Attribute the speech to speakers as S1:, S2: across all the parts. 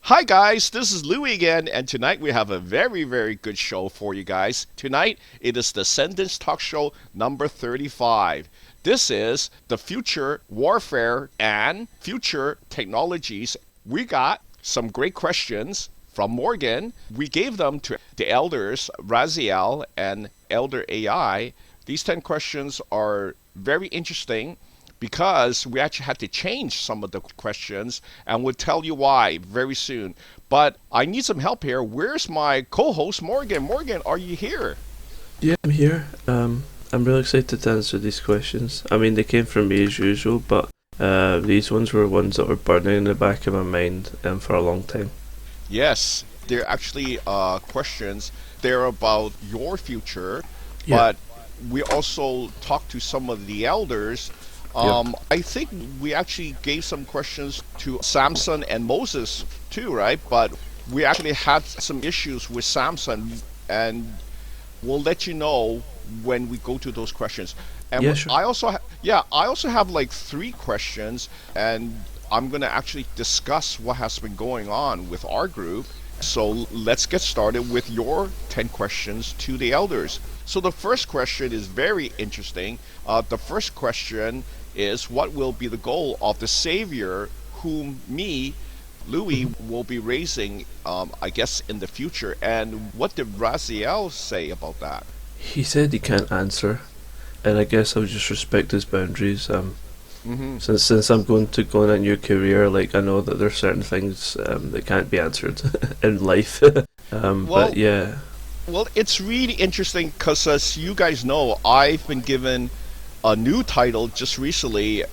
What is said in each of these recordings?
S1: Hi guys, this is Louie again, and tonight we have a very, very good show for you guys. Tonight it is the Ascendants Talk Show number 35. This is the future warfare and future technologies. We got some great questions from Morgan. We gave them to the elders, Raziel and Elder AI. These 10 questions are very interesting because we actually had to change some of the questions, and we'll tell you why very soon. But I need some help here. Where's my co-host Morgan? Morgan, are you here?
S2: Yeah, I'm here. I'm really excited to answer these questions. I mean, they came from me as usual, but these ones were ones that were burning in the back of my mind for a long time.
S1: Yes, they're actually questions. They're about your future,
S2: Yeah,
S1: but we also talked to some of the elders.
S2: yep,
S1: I think we actually gave some questions to Samson and Moses too, right? But we actually had some issues with Samson, and we'll let you know when we go to those questions. And
S2: yeah, sure.
S1: I also, yeah, I also have like three questions, and I'm gonna actually discuss what has been going on with our group. So let's get started with your 10 questions to the elders. So the first question is very interesting. The first question is, what will be the goal of the Savior whom me, Louis,
S2: Mhm.
S1: will be raising, I guess, in the future? And what did Raziel say about that?
S2: He said he can't answer, and I guess I'll just respect his boundaries.
S1: Hmm.
S2: Since I'm going on a new career, like I know that there's certain things that can't be answered in life. But
S1: Well,
S2: yeah,
S1: it's really interesting because, as you guys know, I've been given a new title just recently.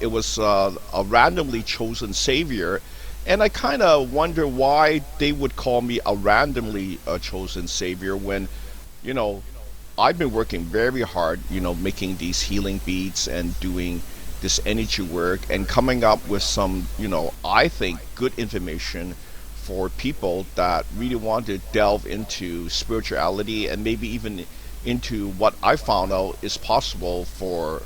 S1: It was a randomly chosen savior, and I kind of wonder why they would call me a randomly chosen savior when, you know, I've been working very hard, making these healing beats and doing this energy work and coming up with some, I think good information for people that really want to delve into spirituality and maybe even into what I found out is possible for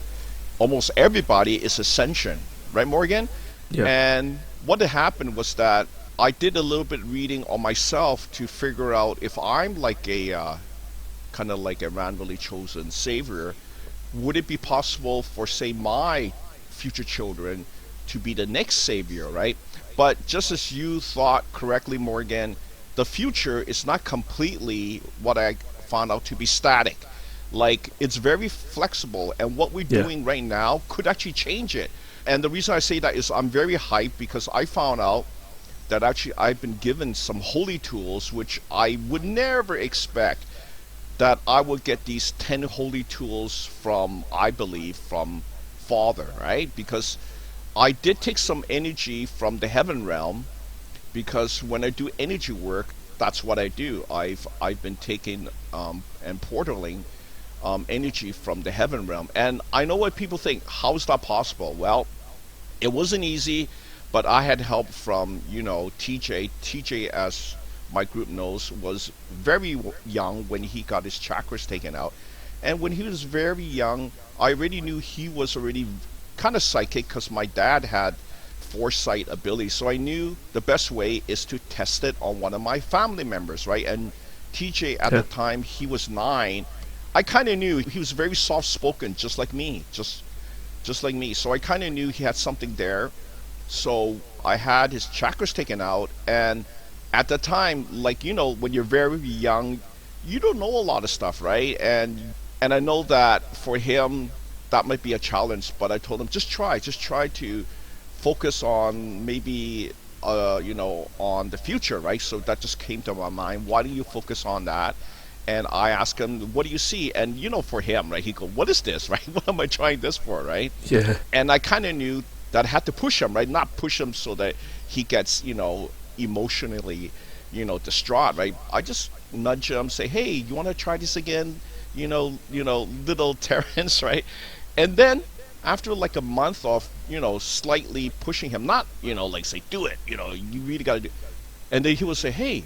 S1: almost everybody is ascension, right, Morgan?
S2: yeah,
S1: And what had happened was that I did a little bit reading on myself to figure out if I'm like a kind of like a randomly chosen savior, would it be possible for, say, my future children to be the next savior, right? But just as you thought correctly, Morgan, the future is not completely what I found out to be static. Like, it's very flexible, and what we're
S2: yeah,
S1: doing right now could actually change it. And the reason I say that is I'm very hyped because I found out that actually I've been given some holy tools which I would never expect that I would get these 10 holy tools from, I believe, from Father, right? Because I did take some energy from the heaven realm, because when I do energy work, that's what I do. I've been taking and portaling energy from the heaven realm. And I know what people think. How is that possible? Well, it wasn't easy, but I had help from, TJ. TJ, as my group knows, was very young when he got his chakras taken out. And when he was very young, I already knew he was already kind of psychic because my dad had foresight ability. So I knew the best way is to test it on one of my family members, right? And TJ at the
S2: yeah,
S1: time, he was 9. I kind of knew he was very soft spoken, just like me, just like me. So I kind of knew he had something there. So I had his chakras taken out, and at the time, like, when you're very young, you don't know a lot of stuff, right? And I know that for him, that might be a challenge. But I told him, just try to focus on maybe, on the future, right? So that just came to my mind. Why don't you focus on that? And I asked him, what do you see? And for him, right? He go, what is this, right? What am I trying this for, right?
S2: yeah,
S1: And I kind of knew that I had to push him, right? Not push him so that he gets, emotionally, distraught, right? I just nudge him, say, hey, you want to try this again? Little Terrence, right? And then after like a month of, slightly pushing him, not, like say, do it, you really got to do. And then he will say, hey,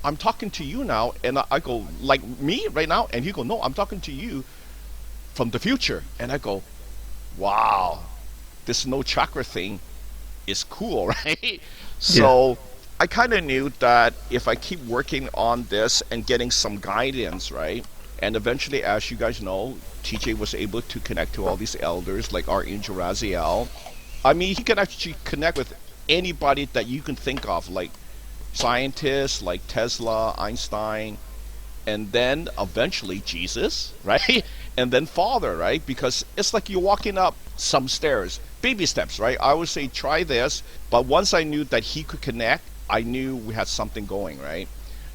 S1: I'm talking to you now. And I go, like me right now? And he go, no, I'm talking to you from the future. And I go, wow, this no chakra thing is cool, right?
S2: yeah,
S1: So I kind of knew that if I keep working on this and getting some guidance, right? And eventually, as you guys know, TJ was able to connect to all these elders like Archangel Raziel. I mean, he can actually connect with anybody that you can think of, like scientists like Tesla, Einstein, and then eventually Jesus, right? And then Father, right? Because it's like you're walking up some stairs, baby steps, right? I always say try this, but once I knew that he could connect, I knew we had something going, right?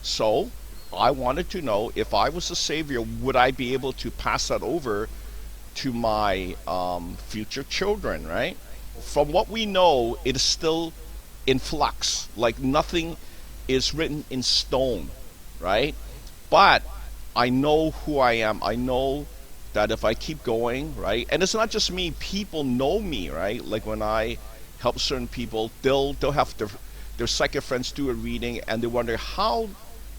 S1: So I wanted to know if I was a savior, would I be able to pass that over to my future children, right? From what we know, it is still in flux. Like nothing is written in stone, right? But I know who I am. I know that if I keep going, right? And it's not just me. People know me, right? Like when I help certain people, they'll have their psychic friends do a reading, and they wonder how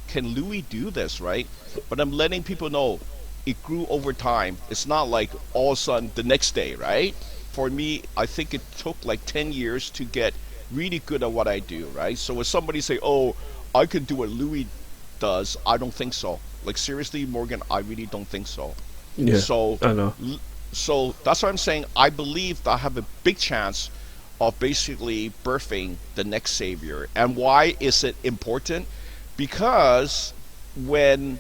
S1: can Louis do this, right? But I'm letting people know it grew over time. It's not like all of a sudden the next day, right? For me, I think it took like 10 years to get really good at what I do, right? So when somebody say, "Oh, I can do what Louis does," I don't think so. Like seriously, Morgan, I really don't think so.
S2: Yeah,
S1: So,
S2: I know.
S1: so that's what I'm saying. I believe that I have a big chance of basically birthing the next savior. And why is it important? Because when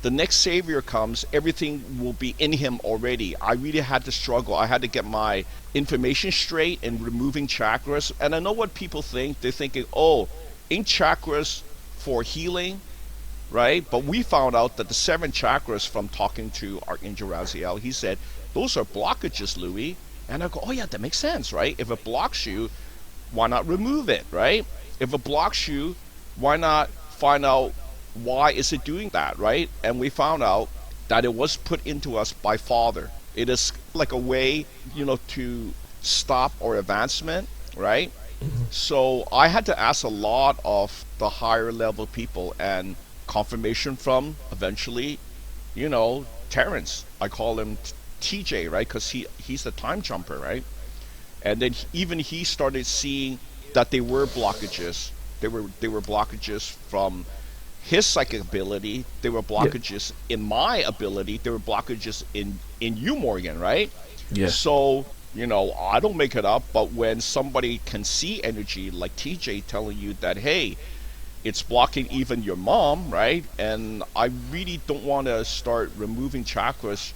S1: the next savior comes, everything will be in him already. I really had to struggle. I had to get my information straight in removing chakras. And I know what people think. They're thinking, oh, ain't chakras for healing, right? But we found out that the 7 chakras, from talking to Archangel Raziel, he said, those are blockages, Louis. And I go, oh yeah, that makes sense, right? If it blocks you, why not remove it, right? If it blocks you, why not find out why is it doing that, right? And we found out that it was put into us by Father. It is like a way, to stop our advancement, right? So I had to ask a lot of the higher level people and confirmation from eventually, Terrence. I call him TJ, right? Because he's the time jumper, right? And then even he started seeing that they were blockages. They were blockages from his psychic ability. They were
S2: Yeah,
S1: blockages in my ability. They were blockages in you, Morgan, right?
S2: yeah,
S1: So I don't make it up. But when somebody can see energy like TJ telling you that, hey, it's blocking even your mom, right? And I really don't want to start removing chakras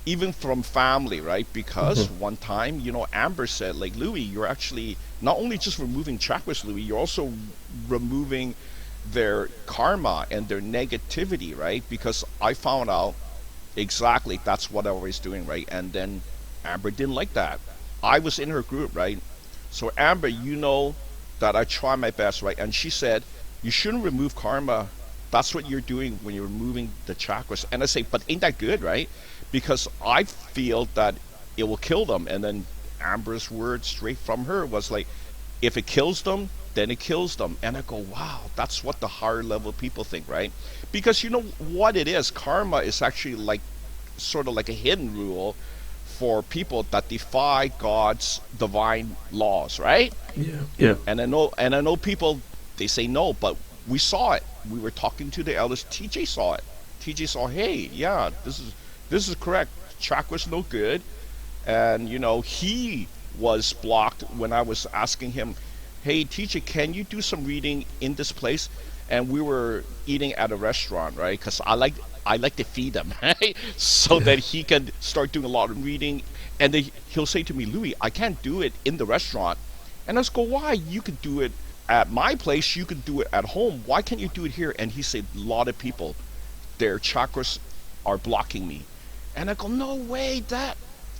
S1: even from family, right? Because
S2: hmm
S1: one time, Amber said, like, Louis, you're actually not only just removing chakras, Louis, you're also removing their karma and their negativity, right? Because I found out exactly that's what I was doing, right? And then Amber didn't like that. I was in her group, right? So Amber, that I try my best, right? And she said, you shouldn't remove karma. That's what you're doing when you're removing the chakras. And I say, but ain't that good, right? Because I feel that it will kill them. And then Amber's word straight from her was like, if it kills them, then it kills them. And I go, wow, that's what the higher level people think, right? Because you know what it is? Karma is actually like sort of like a hidden rule for people that defy God's divine laws, right?
S2: yeah, yeah,
S1: And I know people, they say no, but we saw it. We were talking to the elders. TJ saw it. TJ saw, hey, yeah, this is correct. Chakra's no good. And he was blocked when I was asking him, hey, teacher, can you do some reading in this place? And we were eating at a restaurant, right? Because I like to feed him, right? So
S2: yeah,
S1: that he can start doing a lot of reading. And then he'll say to me, Louis, I can't do it in the restaurant. And I just go, why? You could do it at my place. You could do it at home. Why can't you do it here? And he said, a lot of people, their chakras are blocking me. And I go, no way,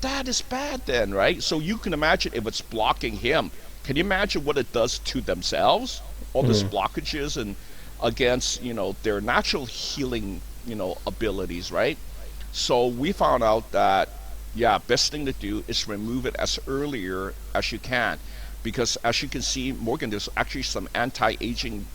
S1: that is bad then, right? So you can imagine if it's blocking him. Can you imagine what it does to themselves? All these
S2: mm,
S1: blockages and against, their natural healing, abilities, right? So we found out that, yeah, best thing to do is remove it as earlier as you can. Because as you can see, Morgan, there's actually some anti-aging,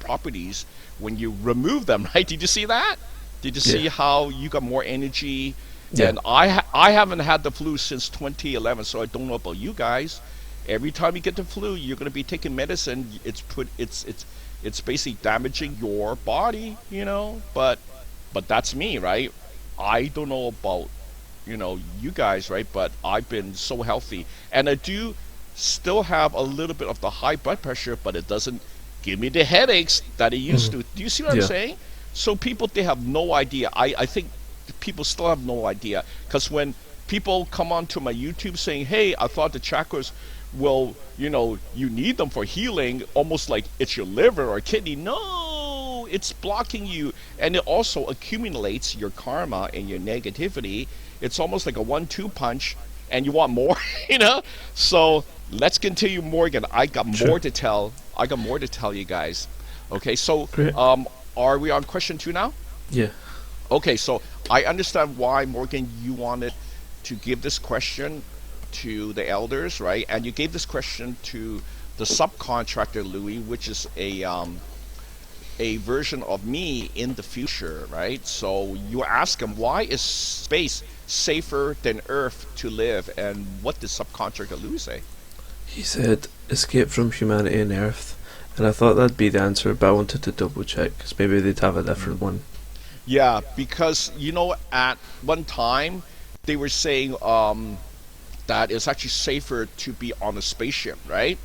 S1: properties when you remove them, right? Did you see that? Did you
S2: yeah,
S1: see how you got more energy?
S2: yeah,
S1: And I haven't had the flu since 2011, so I don't know about you guys. Every time you get the flu, you're going to be taking medicine. it's basically damaging your body, but that's me, right? I don't know about, you guys, right? But I've been so healthy, and I do still have a little bit of the high blood pressure, but it doesn't give me the headaches that it used to. Do you see what I'm
S2: Yeah.
S1: saying? So people, they have no idea. I think people still have no idea, because when people come onto my YouTube saying, hey, I thought the chakras, well, you need them for healing, almost like it's your liver or kidney. No, it's blocking you, and it also accumulates your karma and your negativity. It's almost like a 1-2 punch, and you want more. So let's continue, Morgan. I got more to tell. You guys. Okay, so
S2: Great.
S1: are we on question 2 now?
S2: Yeah.
S1: Okay, so I understand why, Morgan, you wanted to give this question to the elders, right? And you gave this question to the subcontractor, Louis, which is a version of me in the future, right? So you ask him, why is space safer than Earth to live? And what did subcontractor Louis say?
S2: He said, escape from humanity and Earth. And I thought that'd be the answer, but I wanted to double check, because maybe they'd have a different one.
S1: Yeah, because, at one time, they were saying that it's actually safer to be on a spaceship, right?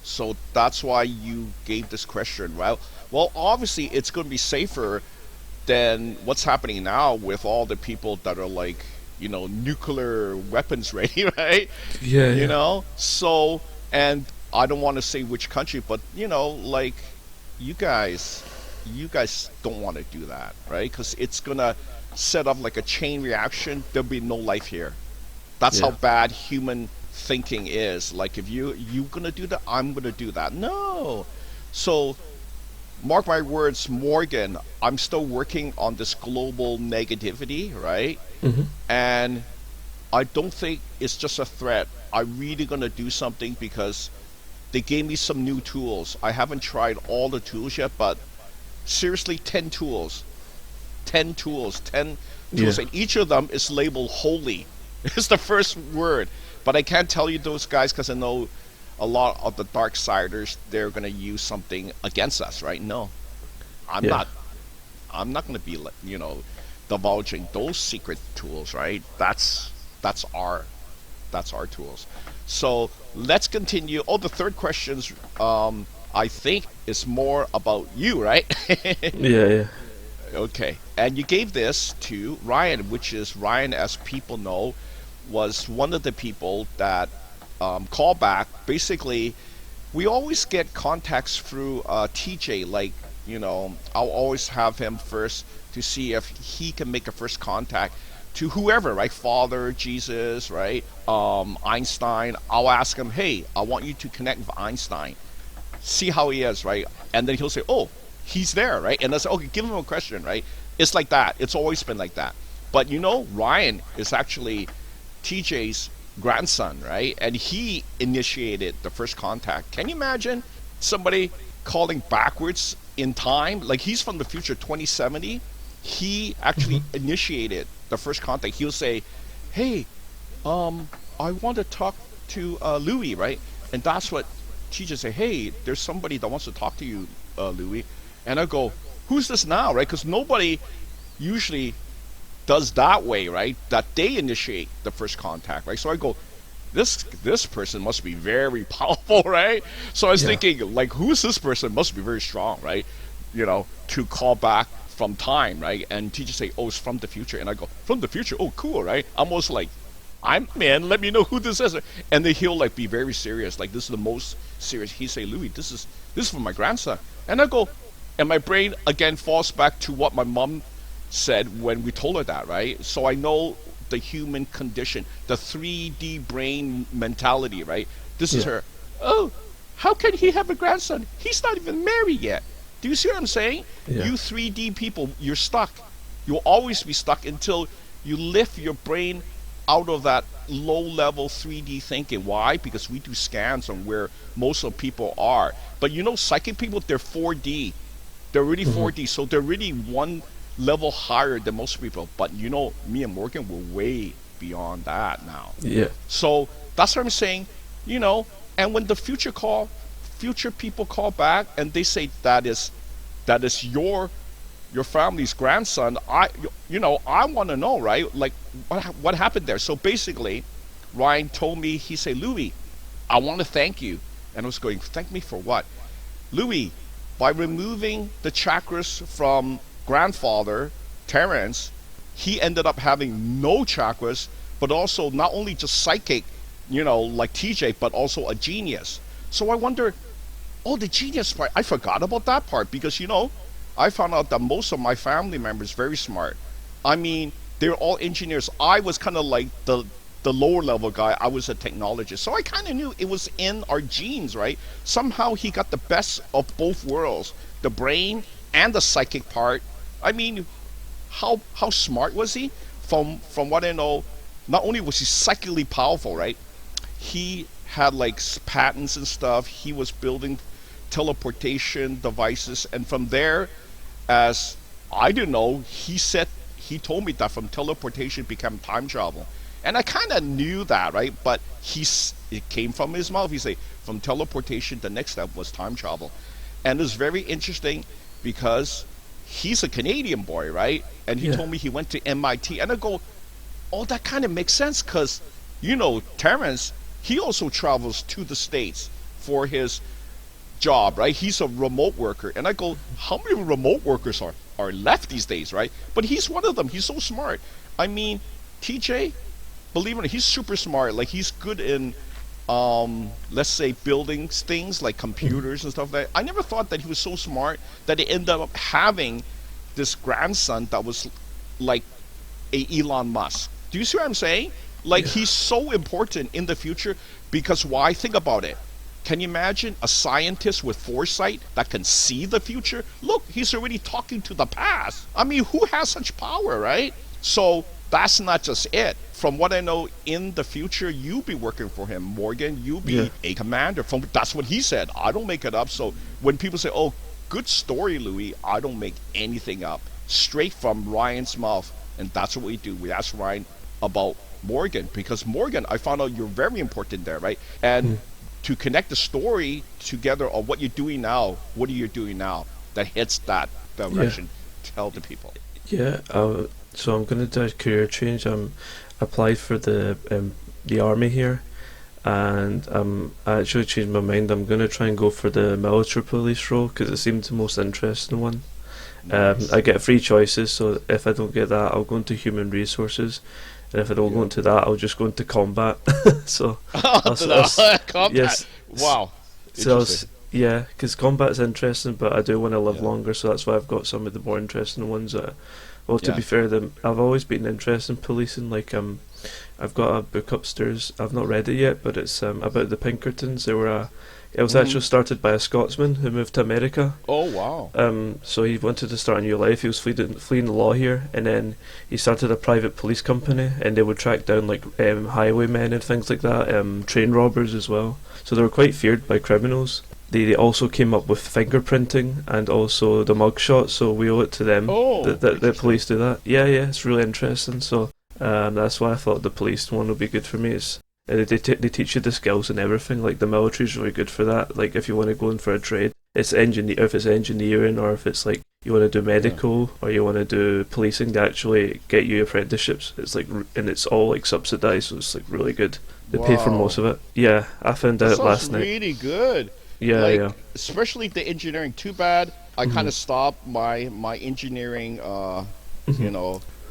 S1: So that's why you gave this question, right? Well, obviously, it's going to be safer than what's happening now with all the people that are like, nuclear weapons ready, right?
S2: Yeah.
S1: So, and I don't want to say which country, but, like, you guys don't want to do that, right? Because it's going to set up like a chain reaction. There'll be no life here. That's how bad human thinking is. Like, if you're going to do that, I'm going to do that. No. So, mark my words, Morgan, I'm still working on this global negativity, right?
S2: Mm-hmm.
S1: And I don't think it's just a threat. I'm really going to do something, because they gave me some new tools. I haven't tried all the tools yet, but seriously, 10 tools. 10 tools. And each of them is labeled holy. It's the first word. But I can't tell you those guys, because I know a lot of the dark siders, they're going to use something against us, right? No. I'm not going to be, divulging those secret tools, right? That's our tools. So let's continue. Oh, the third question's I think is more about you, right?
S2: Yeah.
S1: Okay. And you gave this to Ryan, which is Ryan, as people know, was one of the people that called back. Basically, we always get contacts through TJ. Like, I'll always have him first to see if he can make a first contact to whoever, right? Father, Jesus, right? Einstein. I'll ask him, hey, I want you to connect with Einstein. See how he is, right? And then he'll say, oh, he's there, right? And I say, okay, give him a question, right? It's like that. It's always been like that. But Ryan is actually TJ's grandson, right? And he initiated the first contact. Can you imagine somebody calling backwards in time? Like, he's from the future, 2070. He actually initiated the first contact. He'll say, hey, I want to talk to Louis, right? And that's what TJ say, hey, there's somebody that wants to talk to you, Louis. And I go, who's this now, right? Because nobody usually does that way, right? That they initiate the first contact, right? So I go, this person must be very powerful, right? So I was thinking, like, who's this person? Must be very strong, right? To call back from time, right? And teachers say, oh, it's from the future. And I go, from the future? Oh, cool, right? Almost like, man, let me know who this is. And then he'll like be very serious. Like, this is the most serious. He say, Louis, this is for my grandson. And I go, and my brain again falls back to what my mom said when we told her that, right? So I know the human condition, the 3D brain mentality, right? This is her. Oh, how can he have a grandson? He's not even married yet. Do you see what I'm saying?
S2: Yeah.
S1: You 3D people, you're stuck. You'll always be stuck until you lift your brain out of that low-level 3D thinking. Why? Because we do scans on where most of people are. But psychic people, they're 4D. They're really 4D, so they're really one level higher than most people. But me and Morgan, we're way beyond that now.
S2: Yeah.
S1: So that's what I'm saying, and when the future call future people call back and they say that is your family's grandson, I want to know, right? Like, what happened there? So basically, Ryan told me, he said, Louis, I want to thank you. And I was going, thank me for what? Louis, by removing the chakras from grandfather, Terrence, he ended up having no chakras, but also not only just psychic, like TJ, but also a genius. So I wonder, the genius part, I forgot about that part because, I found out that most of my family members very smart. I mean, they're all engineers. I was kind of like the lower level guy. I was a technologist. So I kind of knew it was in our genes, right? Somehow he got the best of both worlds, the brain and the psychic part. I mean, how smart was he? From what I know, not only was he psychically powerful, right? He had like patents and stuff. He was building teleportation devices, and from there, as I didn't know, he told me that from teleportation became time travel. And I kind of knew that, right? But it came from his mouth. He said, from teleportation, the next step was time travel. And it's very interesting because he's a Canadian boy, right? And he told me he went to MIT. And I go, that kind of makes sense because, Terrence, he also travels to the States for his job, right? He's a remote worker. And I go, how many remote workers are left these days, right? But he's one of them. He's so smart. I mean, TJ, believe it or not, he's super smart. Like, he's good in, let's say, building things like computers and stuff like that. I never thought that he was so smart that he ended up having this grandson that was like a Elon Musk. Do you see what I'm saying? Like, he's so important in the future because why? Think about it. Can you imagine a scientist with foresight that can see the future? Look, he's already talking to the past. I mean, who has such power, right? So that's not just it. From what I know, in the future, you'll be working for him, Morgan. You'll be a commander. That's what he said. I don't make it up. So when people say, good story, Louis, I don't make anything up. Straight from Ryan's mouth. And that's what we do. We ask Ryan about Morgan. Because Morgan, I found out you're very important there, right? And to connect the story together of what you're doing now, what are you doing now that hits that direction? Tell the people.
S2: So I'm going to do a career change. I'm applied for the army here, and I actually changed my mind. I'm going to try and go for the military police role because it seems the most interesting one. Nice. I get free choices, so if I don't get that, I'll go into human resources. And if I don't go into that, I'll just go into combat. So,
S1: combat.
S2: Yes.
S1: Wow.
S2: So because combat's interesting, but I do want to live longer, so that's why I've got some of the more interesting ones. To be fair, I've always been interested in policing. Like, I've got a book upstairs. I've not read it yet, but it's about the Pinkertons. It was actually started by a Scotsman who moved to America.
S1: Oh, wow.
S2: So he wanted to start a new life. He was fleeing the law here, and then he started a private police company, and they would track down like highwaymen and things like that, train robbers as well. So they were quite feared by criminals. They also came up with fingerprinting and also the mugshot, so we owe it to them that the police do that. Yeah, it's really interesting. So that's why I thought the police one would be good for me. They teach you the skills and everything. Like, the military's really good for that. Like, if you want to go in for a trade, if it's engineering, or if it's like you want to do medical or you want to do policing, they actually get you apprenticeships. It's like, and it's all like subsidized, so it's like really good. They pay for most of it. Yeah, I found out last night.
S1: Really good.
S2: Yeah.
S1: Especially the engineering. Too bad I kind of stopped my engineering,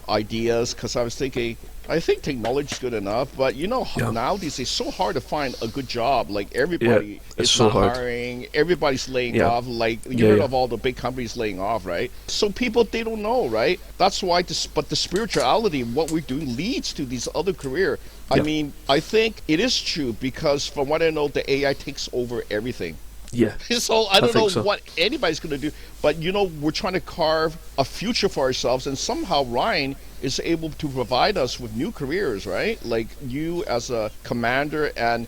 S1: ideas, because I was thinking, I think technology's good enough, but nowadays it's so hard to find a good job. Like, everybody is
S2: so
S1: not
S2: hard.
S1: hiring, everybody's laying off. Like, you heard of all the big companies laying off, right? So people, they don't know, right? That's why but the spirituality, what we're doing, leads to these other career. I mean, I think it is true, because from what I know, the AI takes over everything.
S2: Yeah.
S1: So I don't know what anybody's going to do, but we're trying to carve a future for ourselves, and somehow Ryan is able to provide us with new careers, right? Like you as a commander, and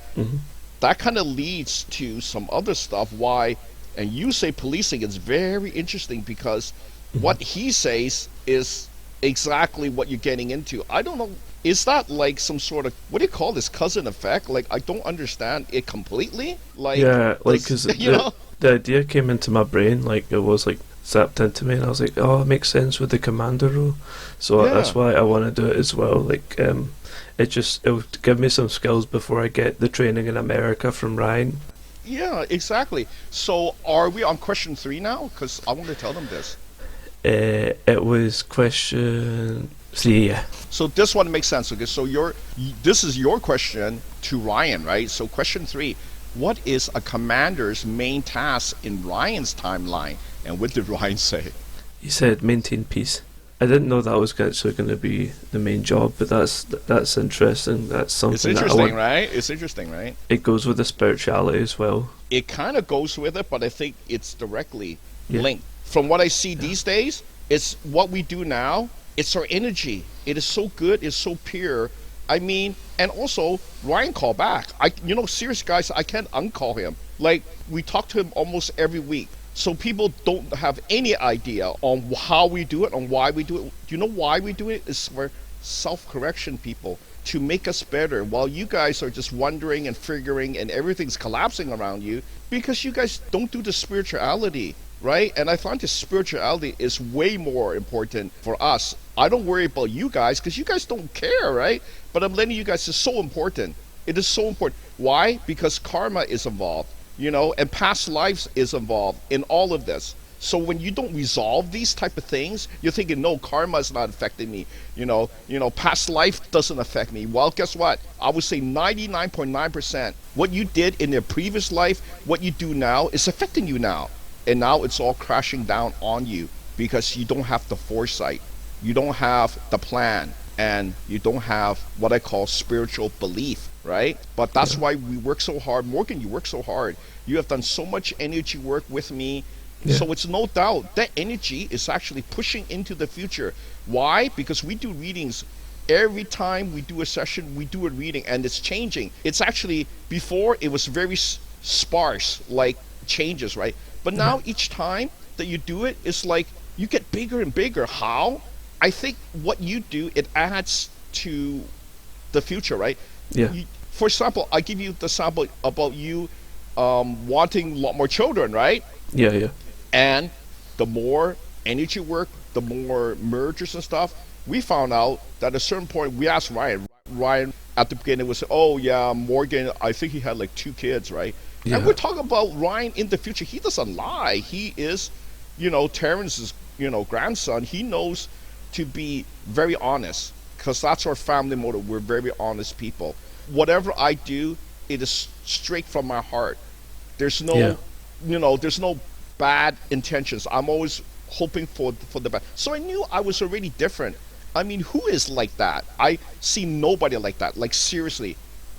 S1: that kind of leads to some other stuff. Why? And you say policing is very interesting, because what he says is exactly what you're getting into. I don't know. Is that like some sort of, what do you call this, cousin effect? Like, I don't understand it completely. Like,
S2: Yeah, like
S1: does,
S2: because
S1: you know?
S2: the idea came into my brain, like it was like zapped into me, and I was like, oh, it makes sense with the commander role. So
S1: Yeah.
S2: that's why I want to do it as well. Like, it would give me some skills before I get the training in America from Ryan.
S1: Yeah, exactly. So are we on question 3 now? Because I want to tell them this.
S2: It was question 3. Yeah,
S1: So this one makes sense. Okay, so this is your question to Ryan, right? So question 3, what is a commander's main task in Ryan's timeline? And what did Ryan say?
S2: he said maintain peace. I didn't know that was actually going to be the main job, but that's interesting. That's
S1: It's
S2: something that I
S1: interesting,
S2: want.
S1: right? It's interesting, right?
S2: It goes with the spirituality as well.
S1: It kind of goes with it, but I think it's directly
S2: Yeah,
S1: linked. From what I see
S2: yeah,
S1: these days, it's what we do now. It's our energy. It is so good. It's so pure. I mean, and also Ryan called back. Serious guys, I can't uncall him. Like, we talk to him almost every week. So people don't have any idea on how we do it, on why we do it. Do you know why we do it? It's for self-correction, people, to make us better. While you guys are just wondering and figuring and everything's collapsing around you, because you guys don't do the spirituality, right? And I find the spirituality is way more important for us. I don't worry about you guys because you guys don't care, right? But I'm letting you guys, it's so important. It is so important. Why? Because karma is involved, and past lives is involved in all of this. So when you don't resolve these type of things, you're thinking, no, karma is not affecting me. Past life doesn't affect me. Well, guess what? I would say 99.9%. What you did in your previous life, what you do now is affecting you now. And now it's all crashing down on you because you don't have the foresight. You don't have the plan. And you don't have what I call spiritual belief, right? But that's
S2: yeah,
S1: why we work so hard. Morgan, you work so hard. You have done so much energy work with me.
S2: yeah,
S1: So it's no doubt that energy is actually pushing into the future. Why? Because we do readings every time we do a session, we do a reading, and it's changing. It's actually, before it was very sparse, like changes, right? But
S2: yeah,
S1: now each time that you do it, it's like you get bigger and bigger. How? I think what you do, it adds to the future, right?
S2: yeah,
S1: For example, I give you the sample about you wanting a lot more children, right?
S2: yeah, yeah,
S1: And the more energy work, the more mergers and stuff. We found out that at a certain point, we asked Ryan. Ryan at the beginning was, oh yeah, Morgan, I think he had like 2 kids, right? And
S2: yeah,
S1: we're talking about Ryan in the future. He doesn't lie. He is, Terrence's, grandson. He knows to be very honest because that's our family motto. We're very honest people. Whatever I do, it is straight from my heart. There's
S2: yeah,
S1: no, there's no bad intentions. I'm always hoping for the best. So I knew I was already different. I mean, who is like that? I see nobody like that. Like, seriously,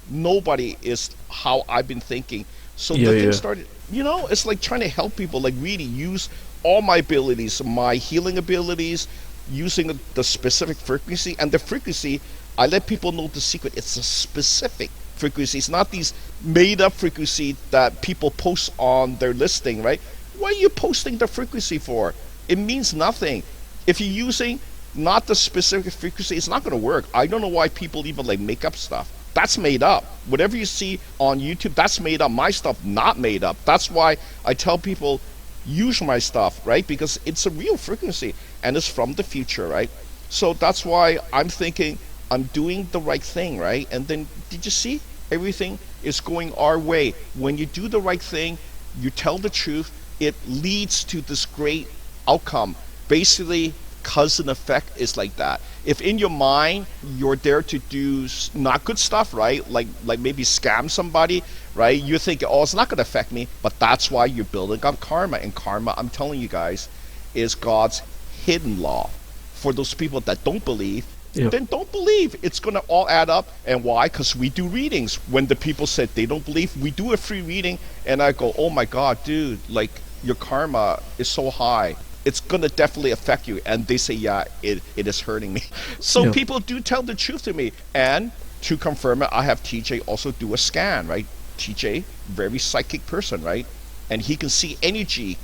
S1: nobody is how I've been thinking. So
S2: yeah,
S1: the thing
S2: yeah,
S1: started, it's like trying to help people, like really use all my abilities, my healing abilities, using the specific frequency. And the frequency, I let people know the secret. It's a specific frequency. It's not these made up frequency that people post on their listing, right? What are you posting the frequency for? It means nothing. If you're using not the specific frequency, it's not going to work. I don't know why people even like make up stuff. That's made up. Whatever you see on YouTube, that's made up. My stuff, not made up. That's why I tell people, use my stuff, right? Because it's a real frequency and it's from the future, right? So that's why I'm thinking I'm doing the right thing, right? And then, did you see? Everything is going our way. When you do the right thing, you tell the truth, it leads to this great outcome. Basically, cause and effect is like that. If in your mind you're there to do not good stuff, right? Like maybe scam somebody, right? You're thinking, oh, it's not going to affect me. But that's why you're building up karma. And karma, I'm telling you guys, is God's hidden law. For those people that don't believe,
S2: yeah,
S1: then don't believe. It's going to all add up. And why? Because we do readings. When the people said they don't believe, we do a free reading. And I go, oh my God, dude, like your karma is so high. It's going to definitely affect you. And they say, yeah, it is hurting me. So
S2: yeah,
S1: people do tell the truth to me. And to confirm it, I have TJ also do a scan, right? TJ, very psychic person, right? And he can see energy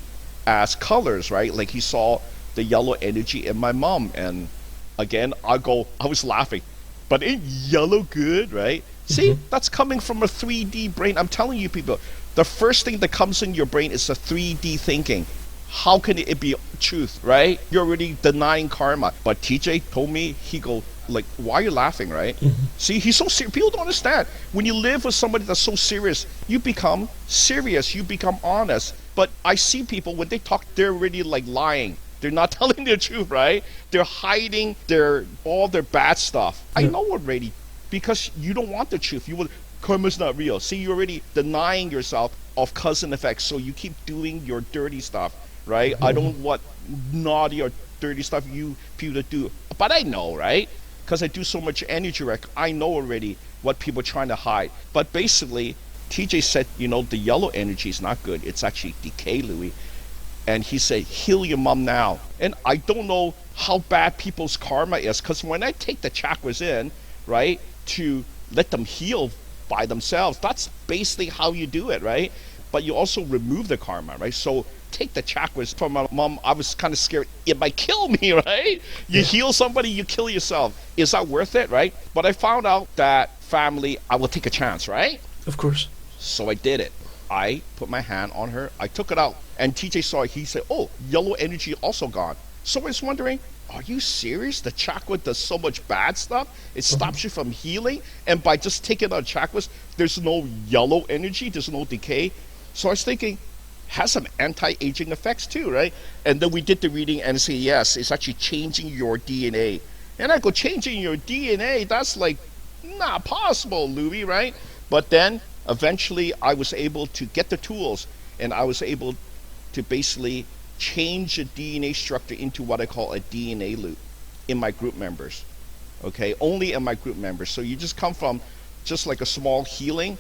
S1: as colors, right? Like he saw the yellow energy in my mom. And Again, I was laughing. But ain't yellow good, right? See, that's coming from a 3D brain. I'm telling you, people, the first thing that comes in your brain is a 3D thinking. How can it be truth, right? You're already denying karma. But TJ told me, he go, like, why are you laughing, right? See, he's so serious. People don't understand. When you live with somebody that's so serious, you become serious, you become honest. But I see people, when they talk, they're already like lying. They're not telling the truth, right? They're hiding all their bad stuff. I know already, because you don't want the truth. You will, karma's not real. See, you're already denying yourself of cause and effect, so you keep doing your dirty stuff, right? I don't want naughty or dirty stuff you people do, but I know, right? Because I do so much energy work, I know already what people are trying to hide. But basically, TJ said, the yellow energy is not good. It's actually decay, Louis. And he said, heal your mom now. And I don't know how bad people's karma is, because when I take the chakras in, right, to let them heal by themselves, that's basically how you do it, right? But you also remove the karma, right? So take the chakras from my mom. I was kind of scared it might kill me, right? You heal somebody, you kill yourself. Is that worth it, right? But I found out that family, I will take a chance, right?
S2: Of course.
S1: So I did it. I put my hand on her. I took it out. And TJ saw it. He said, oh, yellow energy also gone. So I was wondering, are you serious? The chakra does so much bad stuff. It stops you from healing. And by just taking out chakras, there's no yellow energy. There's no decay. So I was thinking, has some anti-aging effects too, right? And then we did the reading and say, yes, it's actually changing your DNA. And I go, changing your DNA? That's like not possible, Louis, right? But then eventually I was able to get the tools, and I was able to basically change the DNA structure into what I call a DNA loop in my group members. Okay, only in my group members. So you just come from just like a small healing.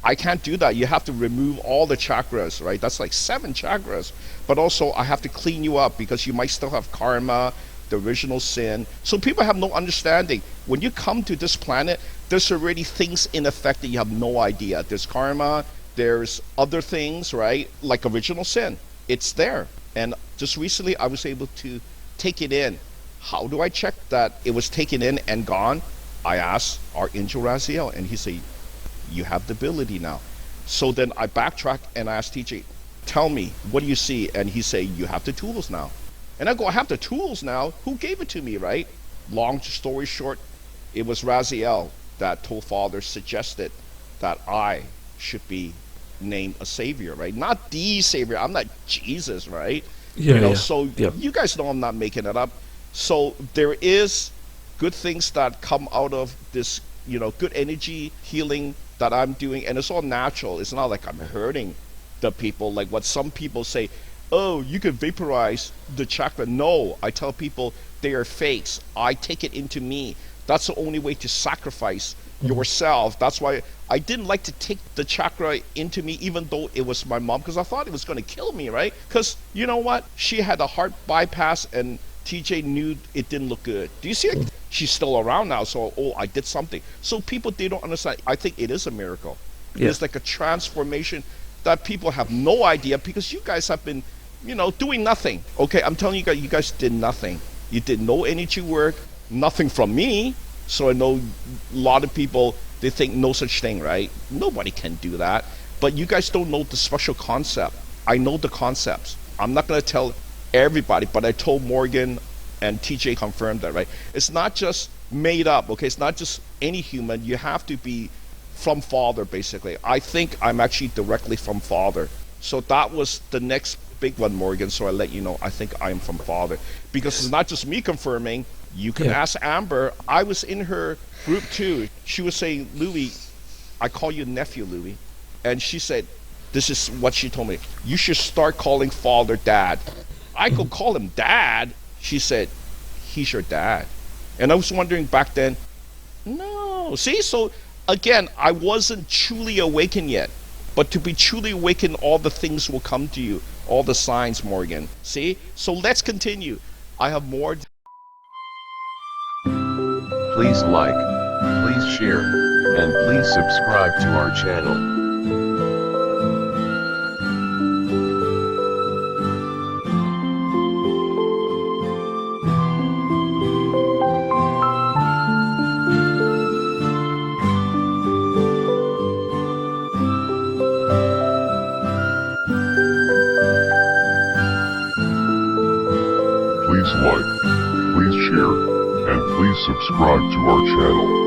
S1: I can't do that. You have to remove all the chakras, right? That's like 7 chakras. But also I have to clean you up, because you might still have karma, the original sin. So people have no understanding. When you come to this planet, there's already things in effect that you have no idea. There's karma, there's other things, right? Like original sin. It's there. And just recently I was able to take it in. How do I check that it was taken in and gone? I asked Archangel Raziel, and he said, you have the ability now. So then I backtracked and I asked TJ, tell me, what do you see? And he said, you have the tools now. And I go, I have the tools now? Who gave it to me, right? Long story short, it was Raziel that told Father, suggested that I should be named a savior, right? Not the savior. I'm not Jesus, right? So you guys know I'm not making it up. So there is good things that come out of this, good energy healing that I'm doing, and it's all natural. It's not like I'm hurting the people, like what some people say, oh, you can vaporize the chakra. No, I tell people they are fakes. I take it into me. That's the only way to sacrifice yourself. That's why I didn't like to take the chakra into me, even though it was my mom, because I thought it was going to kill me, right? Because you know what? She had a heart bypass, and TJ knew it didn't look good. Do you see it? She's still around now, so, I did something. So people, they don't understand. I think it is a miracle. Yeah. It's like a transformation that people have no idea, because you guys have been, doing nothing. Okay, I'm telling you guys did nothing. You did no energy work, nothing from me. So I know a lot of people, they think no such thing, right? Nobody can do that. But you guys don't know the special concept. I know the concepts. I'm not going to tell everybody, but I told Morgan, and TJ confirmed that, right? It's not just made up, okay? It's not just any human. You have to be from Father, basically. I think I'm actually directly from Father. So that was the next big one, Morgan. So I let you know, I think I'm from Father. Because it's not just me confirming. You can ask Amber. I was in her group too. She was saying, Louis, I call you nephew, Louis. And she said, this is what she told me. You should start calling Father Dad. I could call him Dad. She said, he's your dad. And I was wondering back then, no. See, so again, I wasn't truly awakened yet. But to be truly awakened, all the things will come to you. All the signs, Morgan. See? So let's continue. I have more.
S3: Please like, please share, and please subscribe to our channel.
S4: Please share, and please subscribe to our channel.